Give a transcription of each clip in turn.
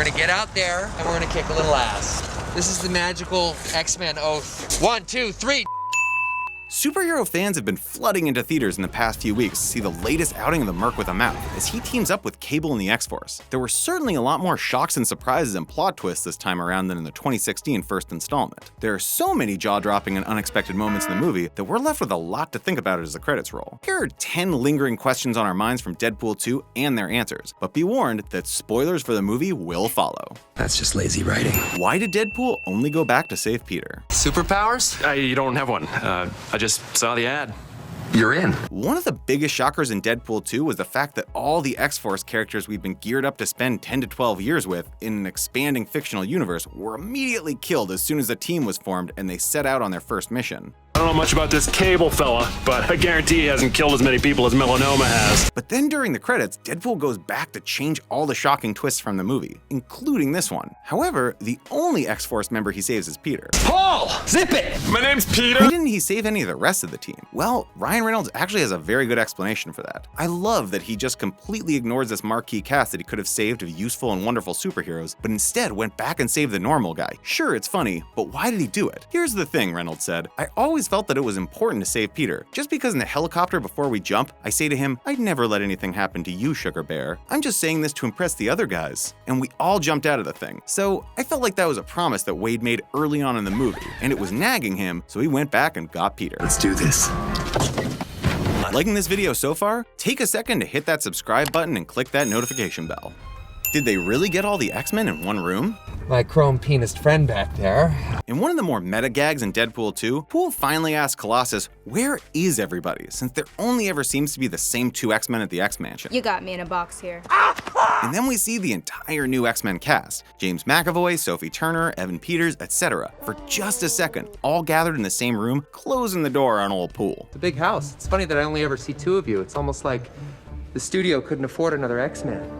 We're gonna get out there and we're gonna kick a little ass. This is the magical X-Men oath. 1, 2, 3. Superhero fans have been flooding into theaters in the past few weeks to see the latest outing of the Merc with a Mouth, as he teams up with Cable and the X-Force. There were certainly a lot more shocks and surprises and plot twists this time around than in the 2016 first installment. There are so many jaw-dropping and unexpected moments in the movie that we're left with a lot to think about as the credits roll. Here are 10 lingering questions on our minds from Deadpool 2 and their answers, but be warned that spoilers for the movie will follow. That's just lazy writing. Why did Deadpool only go back to save Peter? Superpowers? I don't have one. I just saw the ad. You're in. One of the biggest shockers in Deadpool 2 was the fact that all the X-Force characters we've been geared up to spend 10 to 12 years with in an expanding fictional universe were immediately killed as soon as the team was formed and they set out on their first mission. I don't know much about this Cable fella, but I guarantee he hasn't killed as many people as Melanoma has. But then during the credits, Deadpool goes back to change all the shocking twists from the movie, including this one. However, the only X-Force member he saves is Peter. Paul! Zip it! My name's Peter! Why didn't he save any of the rest of the team? Well, Ryan Reynolds actually has a very good explanation for that. I love that he just completely ignores this marquee cast that he could have saved of useful and wonderful superheroes, but instead went back and saved the normal guy. Sure, it's funny, but why did he do it? Here's the thing, Reynolds said. I always felt that it was important to save Peter. Just because in the helicopter before we jump, I say to him, I'd never let anything happen to you, Sugar Bear. I'm just saying this to impress the other guys. And we all jumped out of the thing. So I felt like that was a promise that Wade made early on in the movie, and it was nagging him, so he went back and got Peter. Let's do this. Liking this video so far? Take a second to hit that subscribe button and click that notification bell. Did they really get all the X-Men in one room? My chrome penis friend back there. In one of the more meta gags in Deadpool 2, Poole finally asks Colossus, where is everybody, since there only ever seems to be the same two X-Men at the X-Mansion. You got me in a box here. And then we see the entire new X-Men cast, James McAvoy, Sophie Turner, Evan Peters, etc., for just a second, all gathered in the same room, closing the door on old Poole. It's a big house. It's funny that I only ever see two of you. It's almost like the studio couldn't afford another X-Men.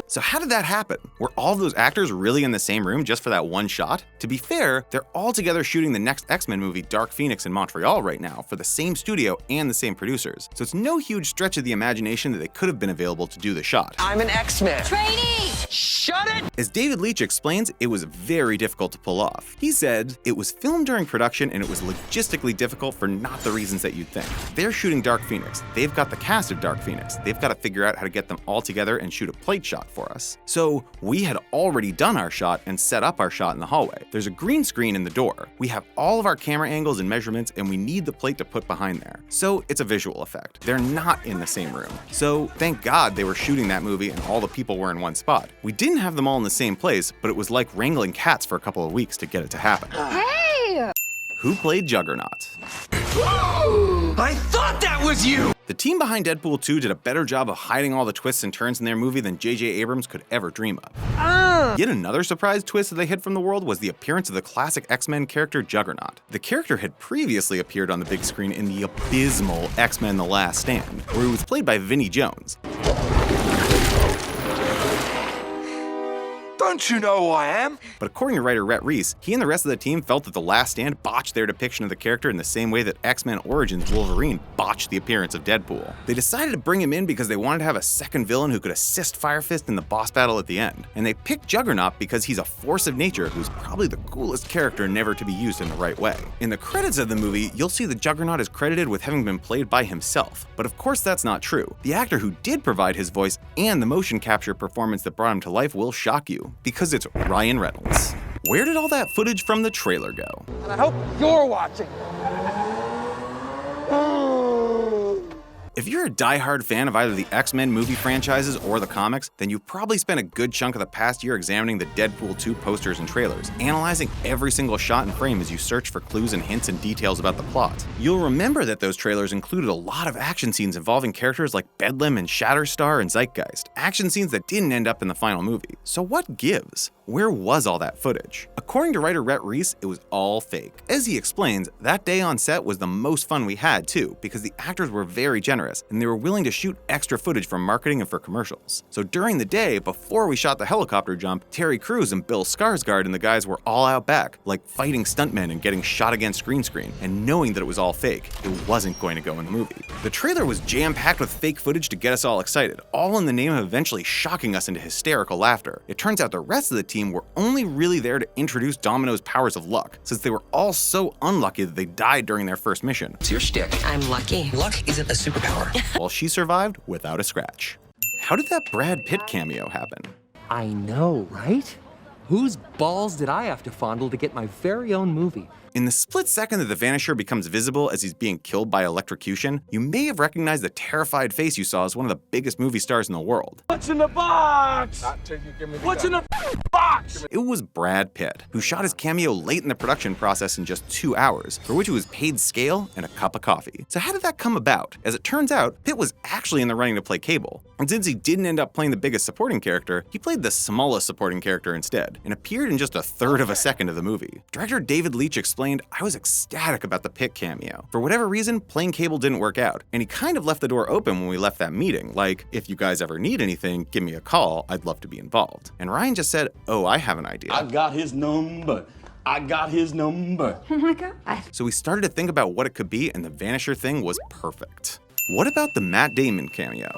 So how did that happen? Were all of those actors really in the same room just for that one shot? To be fair, they're all together shooting the next X-Men movie, Dark Phoenix, in Montreal right now for the same studio and the same producers. So it's no huge stretch of the imagination that they could have been available to do the shot. I'm an X-Men. Trainee! Shut it! As David Leitch explains, it was very difficult to pull off. He said, it was filmed during production and it was logistically difficult for not the reasons that you'd think. They're shooting Dark Phoenix. They've got the cast of Dark Phoenix. They've got to figure out how to get them all together and shoot a plate shot for us. So we had already done our shot and set up our shot in the hallway. There's a green screen in the door. We have all of our camera angles and measurements and we need the plate to put behind there. So it's a visual effect. They're not in the same room. So thank God they were shooting that movie and all the people were in one spot. We didn't have them all in the same place, but it was like wrangling cats for a couple of weeks to get it to happen. Hey! Who played Juggernaut? I thought that was you! The team behind Deadpool 2 did a better job of hiding all the twists and turns in their movie than J.J. Abrams could ever dream of. Yet another surprise twist that they hid from the world was the appearance of the classic X-Men character Juggernaut. The character had previously appeared on the big screen in the abysmal X-Men The Last Stand, where he was played by Vinnie Jones. Don't you know who I am? But according to writer Rhett Reese, he and the rest of the team felt that The Last Stand botched their depiction of the character in the same way that X-Men Origins Wolverine botched the appearance of Deadpool. They decided to bring him in because they wanted to have a second villain who could assist Fire Fist in the boss battle at the end. And they picked Juggernaut because he's a force of nature who's probably the coolest character never to be used in the right way. In the credits of the movie, you'll see that Juggernaut is credited with having been played by himself. But of course that's not true. The actor who did provide his voice and the motion capture performance that brought him to life will shock you, because it's Ryan Reynolds. Where did all that footage from the trailer go? And I hope you're watching. If you're a die-hard fan of either the X-Men movie franchises or the comics, then you've probably spent a good chunk of the past year examining the Deadpool 2 posters and trailers, analyzing every single shot and frame as you search for clues and hints and details about the plot. You'll remember that those trailers included a lot of action scenes involving characters like Bedlam and Shatterstar and Zeitgeist, action scenes that didn't end up in the final movie. So what gives? Where was all that footage? According to writer Rhett Reese, it was all fake. As he explains, that day on set was the most fun we had too, because the actors were very generous and they were willing to shoot extra footage for marketing and for commercials. So during the day, before we shot the helicopter jump, Terry Crews and Bill Skarsgård and the guys were all out back, like fighting stuntmen and getting shot against green screen, and knowing that it was all fake, it wasn't going to go in the movie. The trailer was jam-packed with fake footage to get us all excited, all in the name of eventually shocking us into hysterical laughter. It turns out the rest of the team were only really there to introduce Domino's powers of luck, since they were all so unlucky that they died during their first mission. It's your shtick. I'm lucky. Luck isn't a superpower. While she survived without a scratch. How did that Brad Pitt cameo happen? I know, right? Whose balls did I have to fondle to get my very own movie? In the split second that the Vanisher becomes visible as he's being killed by electrocution, you may have recognized the terrified face you saw as one of the biggest movie stars in the world. What's in the box? What's in the box? It was Brad Pitt, who shot his cameo late in the production process in just 2 hours, for which he was paid scale and a cup of coffee. So how did that come about? As it turns out, Pitt was actually in the running to play Cable. And since he didn't end up playing the biggest supporting character, he played the smallest supporting character instead, and appeared in just a third of a second of the movie. Director David Leitch explained, "I was ecstatic about the Pitt cameo. For whatever reason, playing Cable didn't work out, and he kind of left the door open when we left that meeting, like, if you guys ever need anything, give me a call, I'd love to be involved." And Ryan just said, "Oh, I have an idea." I got his number. I got his number. Oh my god. So we started to think about what it could be, and the Vanisher thing was perfect. What about the Matt Damon cameo?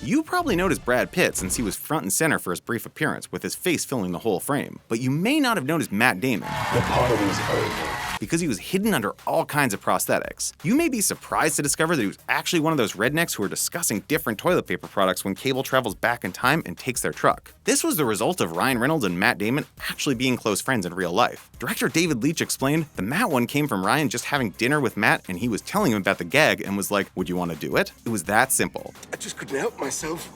You probably noticed Brad Pitt since he was front and center for his brief appearance, with his face filling the whole frame. But you may not have noticed Matt Damon. The party's over. Because he was hidden under all kinds of prosthetics. You may be surprised to discover that he was actually one of those rednecks who are discussing different toilet paper products when Cable travels back in time and takes their truck. This was the result of Ryan Reynolds and Matt Damon actually being close friends in real life. Director David Leitch explained, the Matt one came from Ryan just having dinner with Matt, and he was telling him about the gag and was like, "Would you want to do it?" It was that simple. I just couldn't help myself.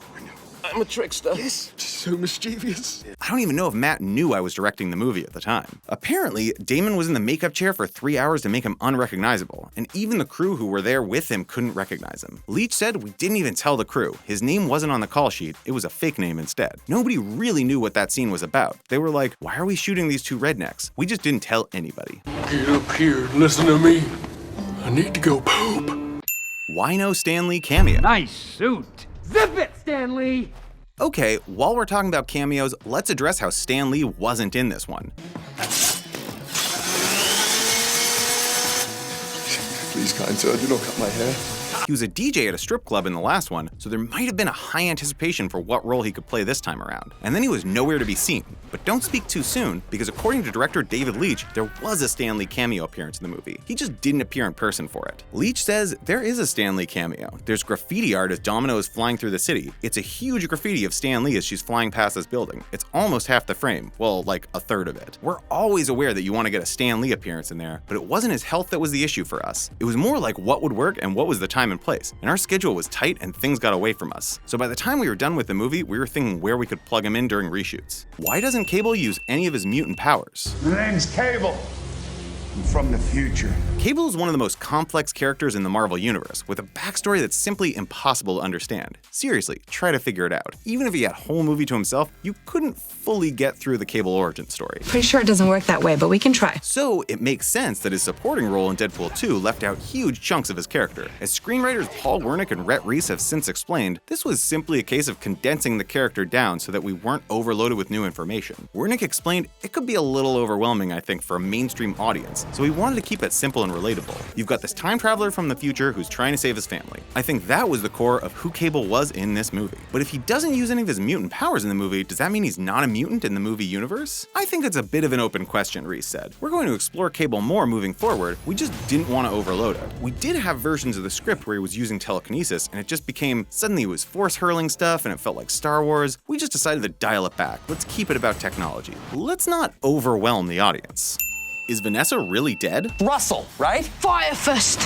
I'm a trickster. Yes, just so mischievous. I don't even know if Matt knew I was directing the movie at the time. Apparently, Damon was in the makeup chair for 3 hours to make him unrecognizable, and even the crew who were there with him couldn't recognize him. Leitch said we didn't even tell the crew. His name wasn't on the call sheet, it was a fake name instead. Nobody really knew what that scene was about. They were like, "Why are we shooting these two rednecks?" We just didn't tell anybody. Get up here and listen to me. I need to go poop. Why no Stan Lee cameo? Nice suit. Zip it, Stanley! Okay, while we're talking about cameos, let's address how Stan Lee wasn't in this one. Please, kind sir, do not cut my hair. He was a DJ at a strip club in the last one, so there might have been a high anticipation for what role he could play this time around. And then he was nowhere to be seen. But don't speak too soon, because according to director David Leitch, there was a Stan Lee cameo appearance in the movie. He just didn't appear in person for it. Leitch says there is a Stan Lee cameo. There's graffiti art as Domino is flying through the city. It's a huge graffiti of Stan Lee as she's flying past this building. It's almost half the frame, well, like a third of it. We're always aware that you want to get a Stan Lee appearance in there, but it wasn't his health that was the issue for us. It was more like what would work and what was the time and place. And our schedule was tight and things got away from us. So by the time we were done with the movie, we were thinking where we could plug him in during reshoots. Why doesn't Cable use any of his mutant powers? My name's Cable. I'm from the future. Cable is one of the most complex characters in the Marvel Universe, with a backstory that's simply impossible to understand. Seriously, try to figure it out. Even if he had a whole movie to himself, you couldn't fully get through the Cable origin story. Pretty sure it doesn't work that way, but we can try. So it makes sense that his supporting role in Deadpool 2 left out huge chunks of his character. As screenwriters Paul Wernick and Rhett Reese have since explained, this was simply a case of condensing the character down so that we weren't overloaded with new information. Wernick explained it could be a little overwhelming, I think, for a mainstream audience, so we wanted to keep it simple and relatable. You've got this time traveler from the future who's trying to save his family. I think that was the core of who Cable was in this movie. But if he doesn't use any of his mutant powers in the movie, does that mean he's not a mutant in the movie universe? I think it's a bit of an open question, Reese said. We're going to explore Cable more moving forward, we just didn't want to overload it. We did have versions of the script where he was using telekinesis, and it just became, suddenly he was force hurling stuff and it felt like Star Wars. We just decided to dial it back. Let's keep it about technology. Let's not overwhelm the audience. Is Vanessa really dead? Russell, right? Fire Fist!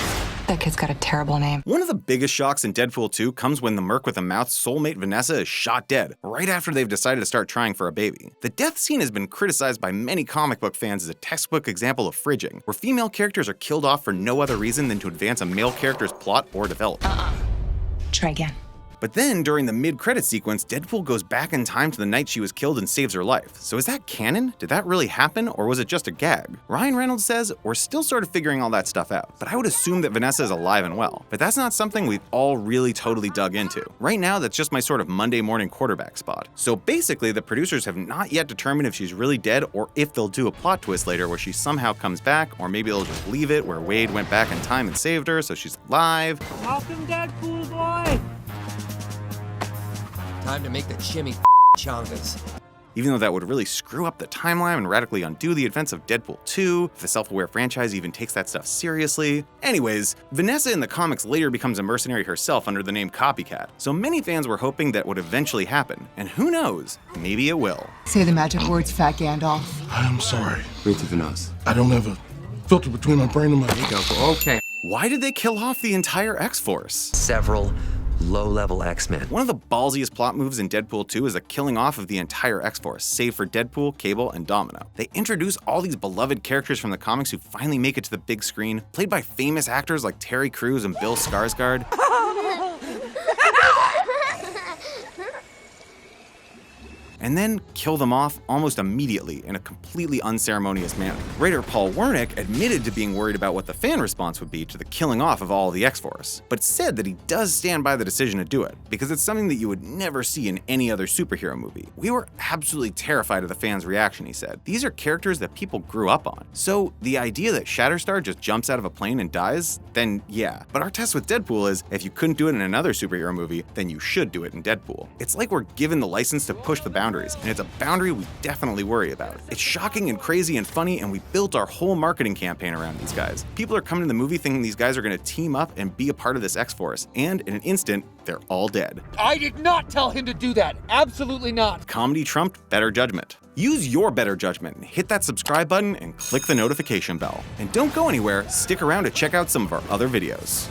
That kid's got a terrible name. One of the biggest shocks in Deadpool 2 comes when the Merc with a mouth's soulmate Vanessa is shot dead, right after they've decided to start trying for a baby. The death scene has been criticized by many comic book fans as a textbook example of fridging, where female characters are killed off for no other reason than to advance a male character's plot or development. Try again. But then, during the mid-credit sequence, Deadpool goes back in time to the night she was killed and saves her life. So is that canon? Did that really happen, or was it just a gag? Ryan Reynolds says, we're still sort of figuring all that stuff out, but I would assume that Vanessa is alive and well. But that's not something we've all really totally dug into. Right now, that's just my sort of Monday morning quarterback spot. So basically, the producers have not yet determined if she's really dead, or if they'll do a plot twist later where she somehow comes back, or maybe they'll just leave it where Wade went back in time and saved her, so she's alive. Welcome, Deadpool boy! Time to make the chimmy chongas. Even though that would really screw up the timeline and radically undo the events of Deadpool 2, if the self-aware franchise even takes that stuff seriously. Anyways, Vanessa in the comics later becomes a mercenary herself under the name Copycat, so many fans were hoping that would eventually happen, and who knows, maybe it will. Say the magic words, Fat Gandalf. I'm sorry. Read to Vanessa. I don't have a filter between my brain and my... Okay. Why did they kill off the entire X-Force? Several low-level X-Men. One of the ballsiest plot moves in Deadpool 2 is the killing off of the entire X-Force, save for Deadpool, Cable, and Domino. They introduce all these beloved characters from the comics who finally make it to the big screen, played by famous actors like Terry Crews and Bill Skarsgård. And then kill them off almost immediately in a completely unceremonious manner. Writer Paul Wernick admitted to being worried about what the fan response would be to the killing off of all of the X-Force, but said that he does stand by the decision to do it, because it's something that you would never see in any other superhero movie. We were absolutely terrified of the fans' reaction, he said. These are characters that people grew up on. So the idea that Shatterstar just jumps out of a plane and dies, then yeah. But our test with Deadpool is, if you couldn't do it in another superhero movie, then you should do it in Deadpool. It's like we're given the license to push the boundaries, and it's a boundary we definitely worry about. It's shocking and crazy and funny, and we built our whole marketing campaign around these guys. People are coming to the movie thinking these guys are gonna team up and be a part of this X-Force, and in an instant, they're all dead. I did not tell him to do that. Absolutely not. Comedy trumped better judgment. Use your better judgment and hit that subscribe button and click the notification bell. And don't go anywhere, stick around to check out some of our other videos.